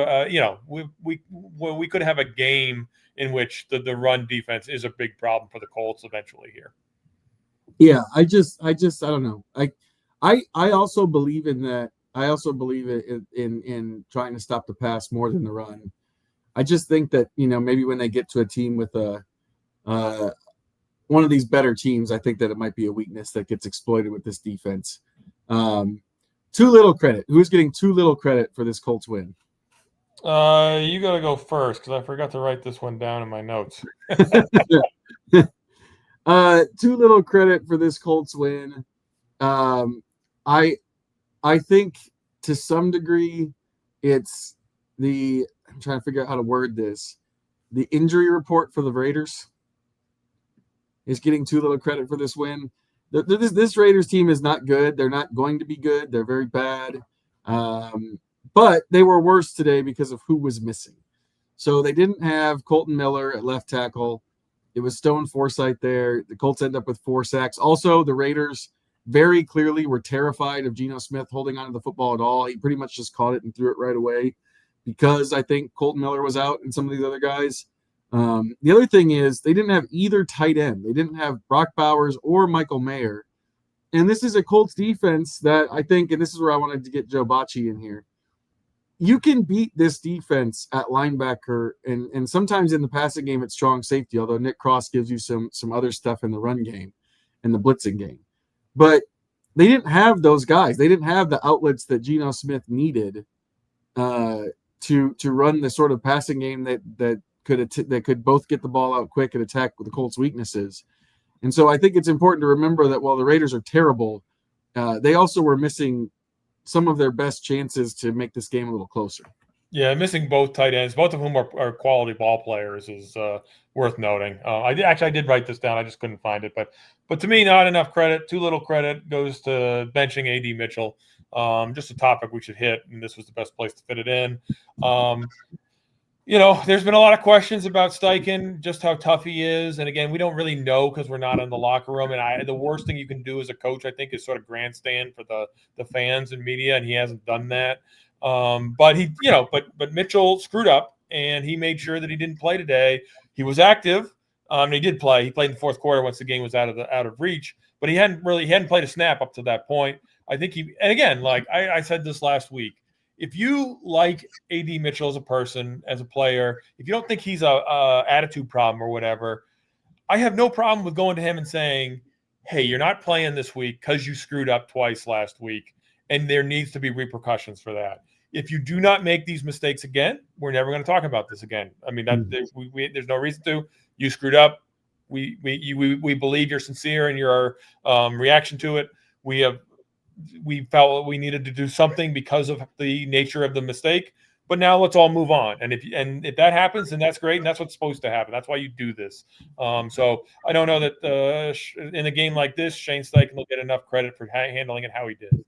we could have a game in which the run defense is a big problem for the Colts eventually here. Yeah, I don't know. I also believe in that. I also believe in trying to stop the pass more than the run. I just think that maybe when they get to a team with one of these better teams, I think that it might be a weakness that gets exploited with this defense. Too little credit. Who's getting too little credit for this Colts win? You got to go first because I forgot to write this one down in my notes. Too little credit for this Colts win. I think to some degree it's I'm trying to figure out how to word this. The injury report for the Raiders is getting too little credit for this win. This Raiders team is not good. They're not going to be good. They're very bad. But they were worse today because of who was missing. So they didn't have Colton Miller at left tackle. It was Stone Forsythe there. The Colts end up with 4 sacks. Also, the Raiders very clearly were terrified of Geno Smith holding onto the football at all. He pretty much just caught it and threw it right away because I think Colton Miller was out and some of these other guys. The other thing is they didn't have either tight end. They didn't have Brock Bowers or Michael Mayer. And this is a Colts defense that I think, and this is where I wanted to get Joe Bacci in here. You can beat this defense at linebacker and sometimes in the passing game at strong safety, although Nick Cross gives you some other stuff in the run game and the blitzing game. But they didn't have those guys. They didn't have the outlets that Geno Smith needed to run the sort of passing game that could both get the ball out quick and attack with the Colts' weaknesses. And so I think it's important to remember that while the Raiders are terrible, they also were missing some of their best chances to make this game a little closer. Yeah, missing both tight ends, both of whom are quality ball players, is worth noting. I did write this down. I just couldn't find it. But to me, not enough credit. Too little credit goes to benching A.D. Mitchell. Just a topic we should hit, and this was the best place to fit it in. There's been a lot of questions about Steichen, just how tough he is. And again, we don't really know because we're not in the locker room. And the worst thing you can do as a coach, I think, is sort of grandstand for the fans and media. And he hasn't done that. But Mitchell screwed up and he made sure that he didn't play today. He was active. He did play. He played in the fourth quarter once the game was out of reach, but he hadn't played a snap up to that point. I think and again, like I said this last week, if you like A.D. Mitchell as a person, as a player, if you don't think he's a attitude problem or whatever, I have no problem with going to him and saying, hey, you're not playing this week because you screwed up twice last week, and there needs to be repercussions for that. If you do not make these mistakes again, we're never going to talk about this again. I mean, there's no reason to. You screwed up. We believe you're sincere in your reaction to it. We felt we needed to do something because of the nature of the mistake, but now let's all move on. And if that happens, then that's great. And that's what's supposed to happen. That's why you do this. So I don't know that in a game like this, Shane Steichen will get enough credit for handling it how he did.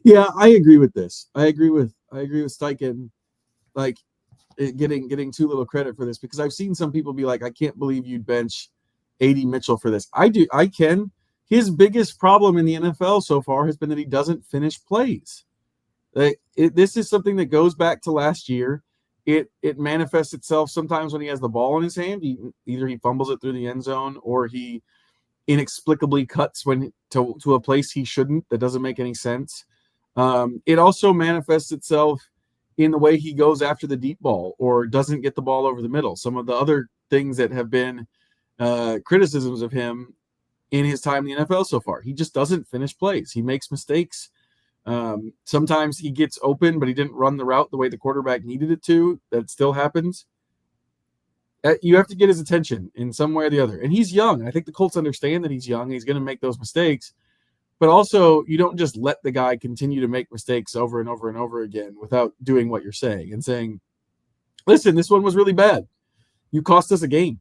Yeah, I agree with this. I agree with Steichen, like getting too little credit for this, because I've seen some people be like, I can't believe you'd bench A.D. Mitchell for this. I do. I can. his biggest problem in the NFL so far has been that he doesn't finish plays. This is something that goes back to last year. It manifests itself sometimes when he has the ball in his hand. Either he fumbles it through the end zone, or he inexplicably cuts to a place he shouldn't. That doesn't make any sense. It also manifests itself in the way he goes after the deep ball or doesn't get the ball over the middle. Some of the other things that have been criticisms of him in his time in the NFL so far. He just doesn't finish plays. He makes mistakes. Sometimes he gets open, but he didn't run the route the way the quarterback needed it to. That still happens. You have to get his attention in some way or the other. And he's young. I think the Colts understand that he's young. He's going to make those mistakes. But also, you don't just let the guy continue to make mistakes over and over and over again without doing what you're saying and saying, listen, this one was really bad. You cost us a game.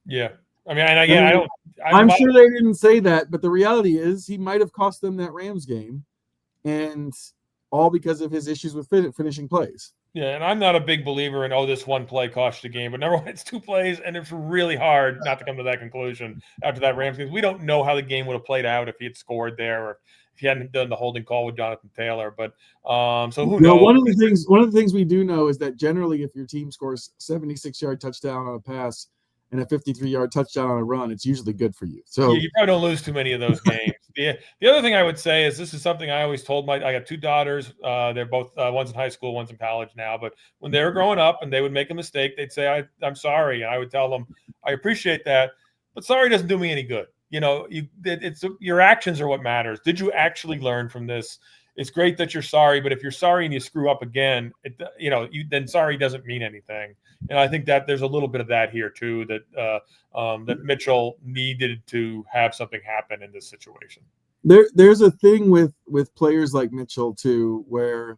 Yeah. I mean, I don't. I'm sure they didn't say that, but the reality is he might have cost them that Rams game, and all because of his issues with finishing plays. Yeah, and I'm not a big believer in, this one play cost the game. But number one, it's 2 plays, and it's really hard not to come to that conclusion after that Rams game. We don't know how the game would have played out if he had scored there or if he hadn't done the holding call with Jonathan Taylor. But so who knows? One of the things we do know is that generally if your team scores 76-yard touchdown on a pass and a 53-yard touchdown on a run, it's usually good for you. So you probably don't lose too many of those games. The other thing I would say is this is something I always told I got 2 daughters. They're both one's in high school, one's in college now. But when they were growing up and they would make a mistake, they'd say, I'm sorry. And I would tell them, I appreciate that, but sorry doesn't do me any good. It's your actions are what matters. Did you actually learn from this? It's great that you're sorry, but if you're sorry and you screw up again, then sorry doesn't mean anything. And I think that there's a little bit of that here too, that Mitchell needed to have something happen in this situation. There's a thing with players like Mitchell too, where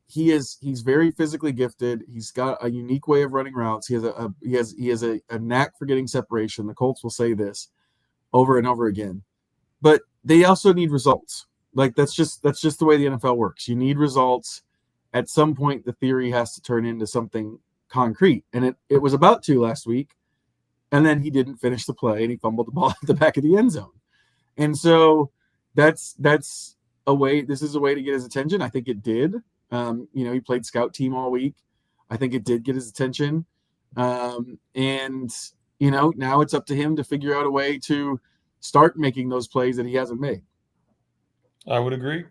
he's very physically gifted. He's got a unique way of running routes. He has a knack for getting separation. The Colts will say this over and over again, but they also need results. Like that's just the way the NFL works. You need results. At some point, the theory has to turn into something concrete, and it was about to last week, and then he didn't finish the play, and he fumbled the ball at the back of the end zone. And so that's a way. This is a way to get his attention. I think it did. He played scout team all week. I think it did get his attention, and now it's up to him to figure out a way to start making those plays that he hasn't made. I would agree.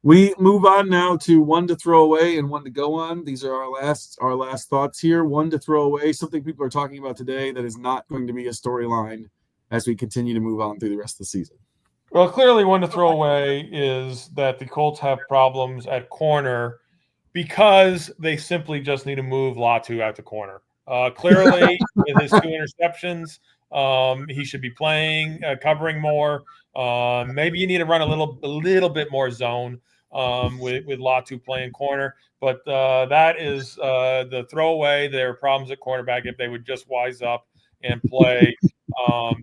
We move on now to one to throw away and one to go on. These are our last thoughts here. One to throw away, something people are talking about today that is not going to be a storyline as we continue to move on through the rest of the season. Well, clearly one to throw away is that the Colts have problems at corner because they simply just need to move Latu out to corner. Clearly, with his 2 interceptions, he should be playing, covering more. Maybe you need to run a little bit more zone with Latu playing corner, but that is the throwaway. There are problems at cornerback if they would just wise up and play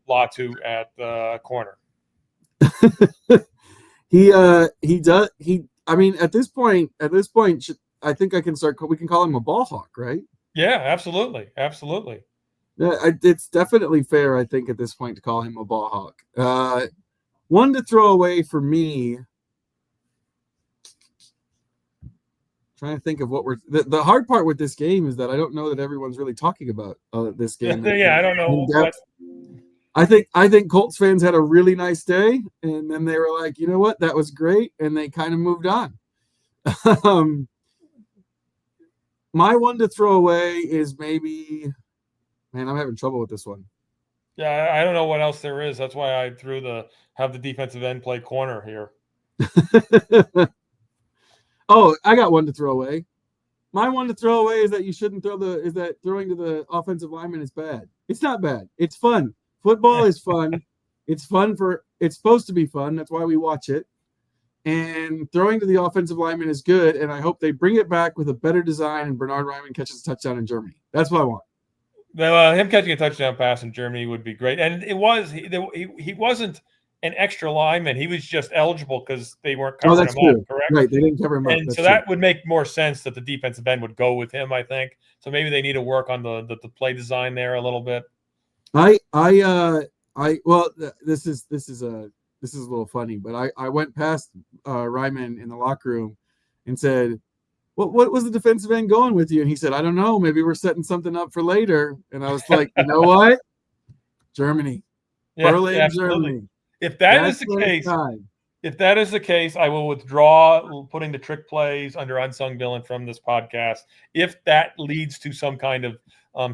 Latu at corner. He does. I mean, at this point, I think I can start. We can call him a ball hawk, right? Yeah, absolutely. Yeah, it's definitely fair, I think, at this point to call him a ball hawk. One to throw away for me. Trying to think of what the hard part with this game is that I don't know that everyone's really talking about this game. Yeah, I don't know. I think Colts fans had a really nice day, and then they were like, you know what, that was great, and they kind of moved on. My one to throw away is maybe, man, I'm having trouble with this one. Yeah, I don't know what else there is. That's why I have the defensive end play corner here. Oh, I got one to throw away. My one to throw away is that you shouldn't is that throwing to the offensive lineman is bad. It's not bad. It's fun. Football is fun. It's supposed to be fun. That's why we watch it. And throwing to the offensive lineman is good, and I hope they bring it back with a better design and Bernard Ryman catches a touchdown in Germany. That's what I want. Well, him catching a touchdown pass in Germany would be great. And he wasn't an extra lineman. He was just eligible because they weren't covering him up, correct? Right, they didn't cover him up. And so that would make more sense that the defensive end would go with him, I think. So maybe they need to work on the play design there a little bit. I This is a little funny, but I went past Ryman in the locker room and said, what was the defensive end going with you? And he said, I don't know. Maybe we're setting something up for later. And I was like, you know what? Germany. Yeah, Berlin, absolutely. Germany. If that is the case, I will withdraw putting the trick plays under unsung villain from this podcast if that leads to some kind of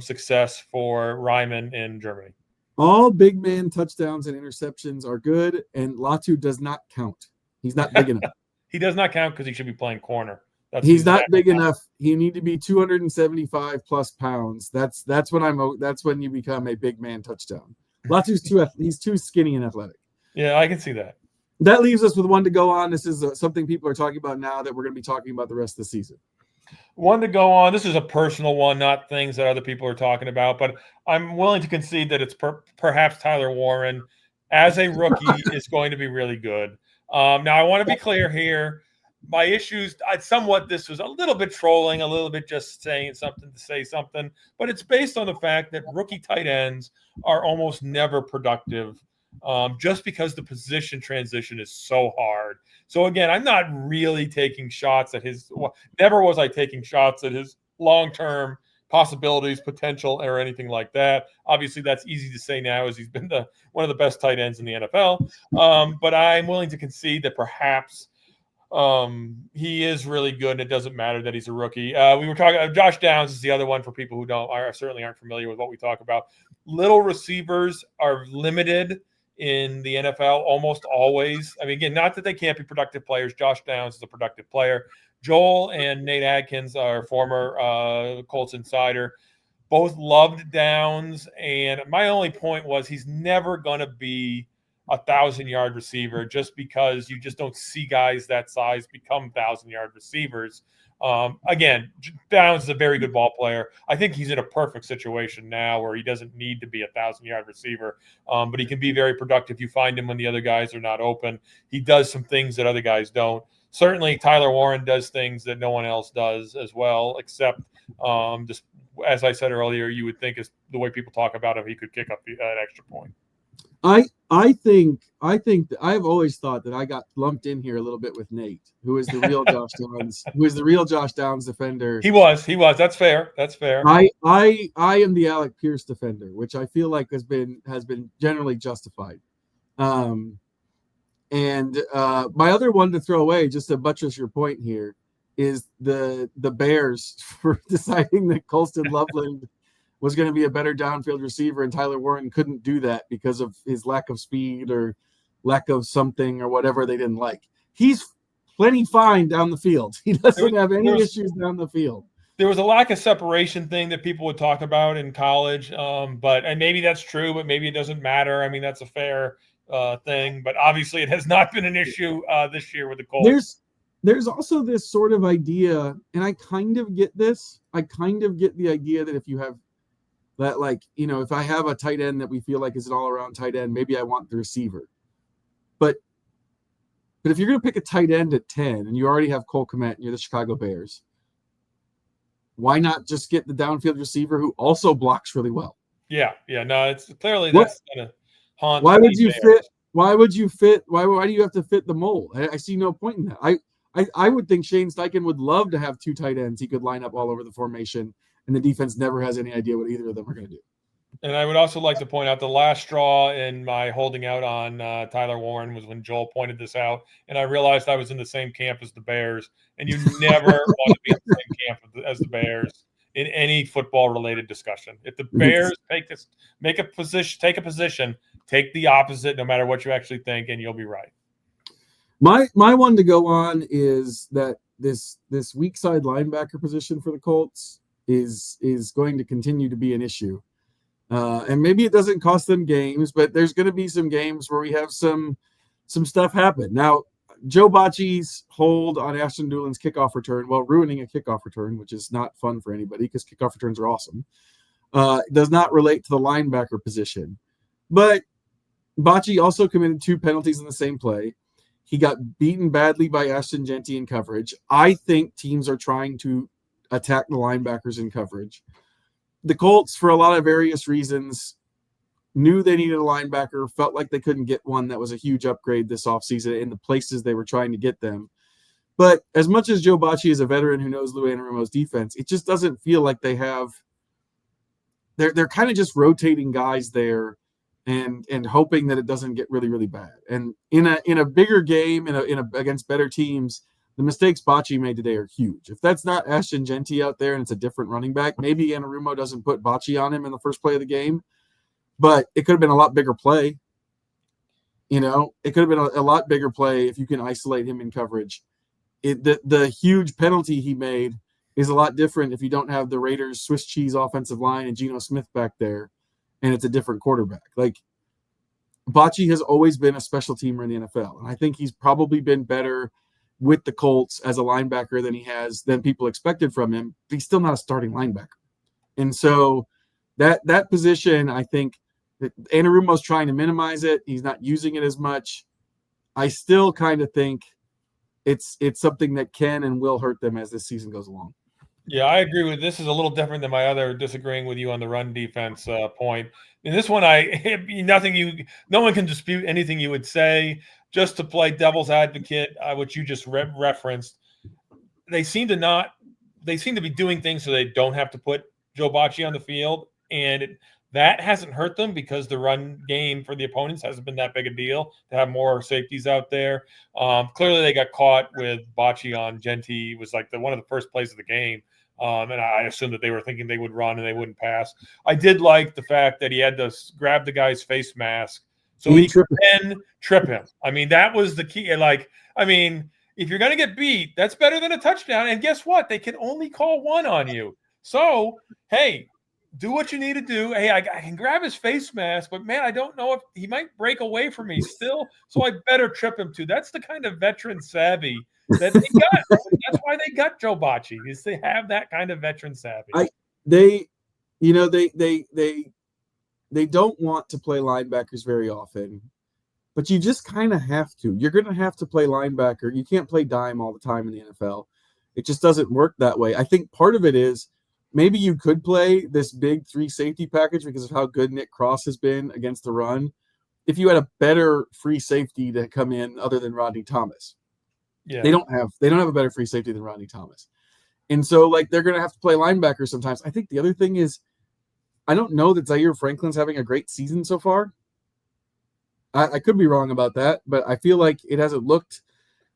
success for Ryman in Germany. All big man touchdowns and interceptions are good, and Latu does not count. He's not big enough. He does not count because he should be playing corner. He's not big enough. He need to be 275 plus pounds. That's when you become a big man touchdown. Latu's he's too skinny and athletic. Yeah, I can see that. That leaves us with one to go on. This is something people are talking about now that we're going to be talking about the rest of the season. One to go on. This is a personal one, not things that other people are talking about, but I'm willing to concede that it's perhaps Tyler Warren as a rookie is going to be really good. Now, I want to be clear here. My issues, this was a little bit trolling, a little bit just saying something to say something, but it's based on the fact that rookie tight ends are almost never productive just because the position transition is so hard. So again, I'm not really taking shots at never was I taking shots at his long-term possibilities, potential, or anything like that. Obviously, that's easy to say now as he's been one of the best tight ends in the NFL. But I'm willing to concede that perhaps he is really good, and it doesn't matter that he's a rookie. We were talking. Josh Downs is the other one for people who certainly aren't familiar with what we talk about. Little receivers are limited in the NFL almost always. I mean, again, not that they can't be productive players. Josh Downs is a productive player. Joel and Nate Adkins are former Colts insider. Both loved Downs, and my only point was he's never going to be a 1,000-yard receiver just because you just don't see guys that size become 1,000-yard receivers. Again, Downs is a very good ball player. I think he's in a perfect situation now where he doesn't need to be a 1,000-yard receiver, but he can be very productive. You find him when the other guys are not open. He does some things that other guys don't. Certainly, Tyler Warren does things that no one else does as well, except just as I said earlier, you would think is the way people talk about him, he could kick up an extra point. I think that I've always thought that I got lumped in here a little bit with Nate, who is the real Josh Downs defender. He was. That's fair. I am the Alec Pierce defender, which I feel like has been generally justified. And my other one to throw away, just to buttress your point here, is the Bears for deciding that Colston Loveland was going to be a better downfield receiver, and Tyler Warren couldn't do that because of his lack of speed or lack of something or whatever they didn't like. He's plenty fine down the field. He doesn't have any issues down the field. There was a lack of separation thing that people would talk about in college, and maybe that's true, but maybe it doesn't matter. I mean, that's a fair thing, but obviously it has not been an issue this year with the Colts. There's also this sort of idea, and I kind of get this. I kind of get the idea that if you have that, like, you know, if I have a tight end that we feel like is an all-around tight end, maybe I want the receiver. But if you're going to pick a tight end at 10 and you already have Cole Kmet and you're the Chicago Bears, why not just get the downfield receiver who also blocks really well? Yeah. No, it's clearly that's going to haunt. Why would you fit? Why would you fit? Why do you have to fit the mold? I see no point in that. I would think Shane Steichen would love to have two tight ends he could line up all over the formation, and the defense never has any idea what either of them are going to do. And I would also like to point out the last straw in my holding out on Tyler Warren was when Joel pointed this out, and I realized I was in the same camp as the Bears, and you never want to be in the same camp as the Bears in any football-related discussion. If the Bears take a position, take the opposite, no matter what you actually think, and you'll be right. My one to go on is that this weak side linebacker position for the Colts is going to continue to be an issue. And maybe it doesn't cost them games, but there's going to be some games where we have some stuff happen. Now, Joe Bocci's hold on Ashton Doolin's kickoff return, while ruining a kickoff return, which is not fun for anybody because kickoff returns are awesome, does not relate to the linebacker position. But Bocci also committed 2 penalties in the same play. He got beaten badly by Ashton Genty in coverage. I think teams are trying to attack the linebackers in coverage. The Colts, for a lot of various reasons, knew they needed a linebacker, felt like they couldn't get one that was a huge upgrade this offseason in the places they were trying to get them. But as much as Joe Bacci is a veteran who knows Lou Anarumo's defense, it just doesn't feel like they have – they're kind of just rotating guys there and hoping that it doesn't get really, really bad. And in a bigger game, against better teams, the mistakes Bacci made today are huge. If that's not Ashton Genty out there and it's a different running back, maybe Anarumo doesn't put Bacci on him in the first play of the game. But it could have been a lot bigger play. It could have been a lot bigger play if you can isolate him in coverage. The huge penalty he made is a lot different if you don't have the Raiders' Swiss cheese offensive line and Geno Smith back there, and it's a different quarterback. Like, Bacci has always been a special teamer in the NFL, and I think he's probably been better with the Colts as a linebacker than people expected from him. But he's still not a starting linebacker, and so that position, I think. Anarumo's trying to minimize it. He's not using it as much. I still kind of think it's something that can and will hurt them as this season goes along. Yeah, I agree with this. Is a little different than my other disagreeing with you on the run defense point. In this one, no one can dispute anything you would say. Just to play devil's advocate, which you just referenced, they seem to be doing things so they don't have to put Joe Bacci on the field, and that hasn't hurt them because the run game for the opponents hasn't been that big a deal to have more safeties out there. Clearly, they got caught with Bacci on Genty. It was like one of the first plays of the game. And I assumed that they were thinking they would run and they wouldn't pass. I did like the fact that he had to grab the guy's face mask so he could then trip him. I mean, that was the key. If you're going to get beat, that's better than a touchdown. And guess what? They can only call one on you. So, hey, do what you need to do. Hey, I can grab his face mask, but man, I don't know if he might break away from me still. So I better trip him too. That's the kind of veteran savvy that they got. That's why they got Joe Bacci, is they have that kind of veteran savvy. They don't want to play linebackers very often, but you just kind of have to. You're going to have to play linebacker. You can't play dime all the time in the NFL. It just doesn't work that way. I think part of it is maybe you could play this big 3 safety package because of how good Nick Cross has been against the run if you had a better free safety to come in other than Rodney Thomas. Yeah. They don't have a better free safety than Rodney Thomas. And so they're going to have to play linebacker sometimes. I think the other thing is I don't know that Zaire Franklin's having a great season so far. I could be wrong about that, but I feel like it hasn't looked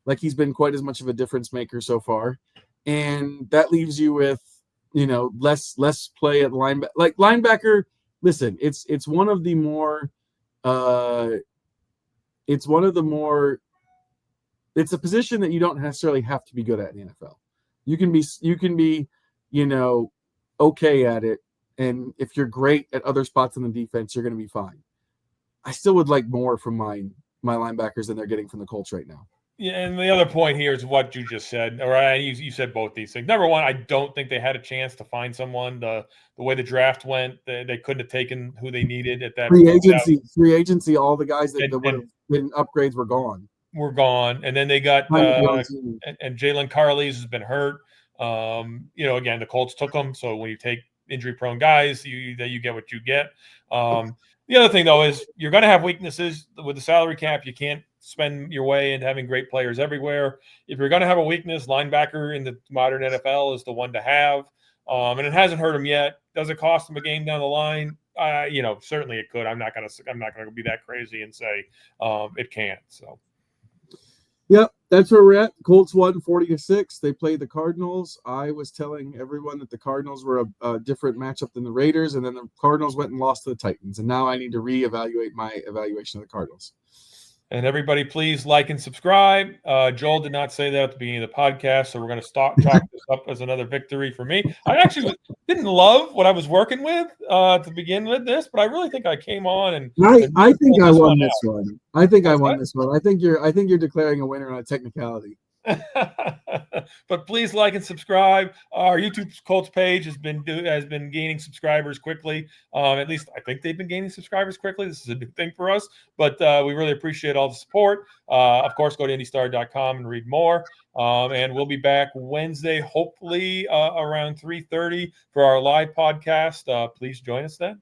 like he's been quite as much of a difference maker so far. And that leaves you with less play at linebacker. Like linebacker, listen, it's one of the more it's a position that you don't necessarily have to be good at in the NFL. You can be okay at it, and if you're great at other spots in the defense, you're going to be fine. I still would like more from my linebackers than they're getting from the Colts right now. Yeah, and the other point here is what you just said. All right, you said both these things. Number one, I don't think they had a chance to find someone. The way the draft went, they couldn't have taken who they needed at that free agency. All the guys that would have been upgrades were gone. And then they got and Jalen Carley's has been hurt. Again, the Colts took him. So when you take injury-prone guys, you get what you get. The other thing though is you're going to have weaknesses with the salary cap. You can't spend your way into having great players everywhere. If you're going to have a weakness, linebacker in the modern NFL is the one to have. And it hasn't hurt him yet. Does it cost him a game down the line? Certainly it could. I'm not going to be that crazy and say it can't. So. Yep, that's where we're at. Colts won 40-6. They played the Cardinals. I was telling everyone that the Cardinals were a different matchup than the Raiders, and then the Cardinals went and lost to the Titans. And now I need to reevaluate my evaluation of the Cardinals. And everybody, please like and subscribe. Joel did not say that at the beginning of the podcast, so we're going to chalk this up as another victory for me. I actually didn't love what I was working with to begin with this, but I really think I came on and I think I won this one. I think I won this one. I think you're declaring a winner on a technicality. But please like and subscribe. Our YouTube Colts page has been gaining subscribers quickly. At least I think they've been gaining subscribers quickly. This is a new thing for us, but we really appreciate all the support. Of course, go to IndyStar.com and read more. And we'll be back Wednesday, hopefully around 3:30 for our live podcast. Please join us then.